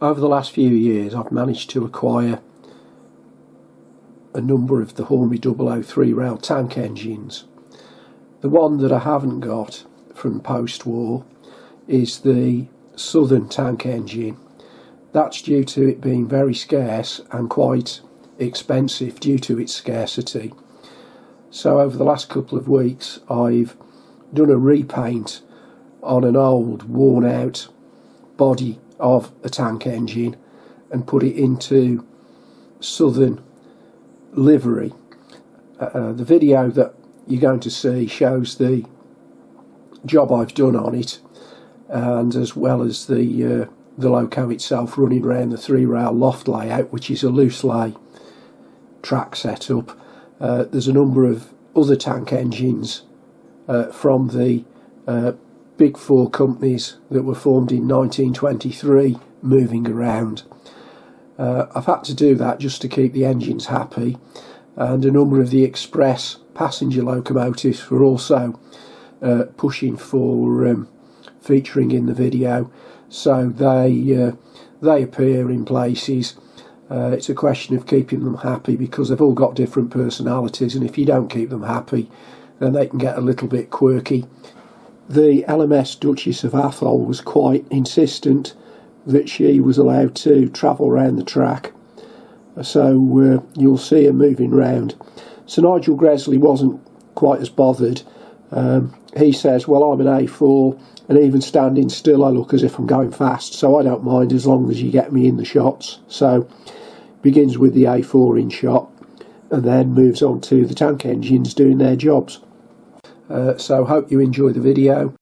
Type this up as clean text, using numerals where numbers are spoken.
Over the last few years I've managed to acquire a number of the Hornby Dublo 3-rail tank engines. The one that I haven't got from post-war is the southern tank engine. That's due to it being very scarce and quite expensive due to its scarcity. So over the last couple of weeks I've done a repaint on an old worn out body of a tank engine and put it into southern livery. The video that you're going to see shows the job I've done on it, and as well as the loco itself running around the 3-rail loft layout, which is a loose lay track setup. There's a number of other tank engines from the big four companies that were formed in 1923 moving around. I've had to do that just to keep the engines happy, and a number of the express passenger locomotives were also pushing for featuring in the video, so they appear in places. It's a question of keeping them happy because they've all got different personalities, and if you don't keep them happy then they can get a little bit quirky. The LMS Duchess of Atholl was quite insistent that she was allowed to travel around the track, so you'll see her moving round. Sir Nigel Gresley wasn't quite as bothered. He says, well, I'm an A4 and even standing still I look as if I'm going fast, so I don't mind as long as you get me in the shots. So begins with the A4 in shot and then moves on to the tank engines doing their jobs. So hope you enjoy the video.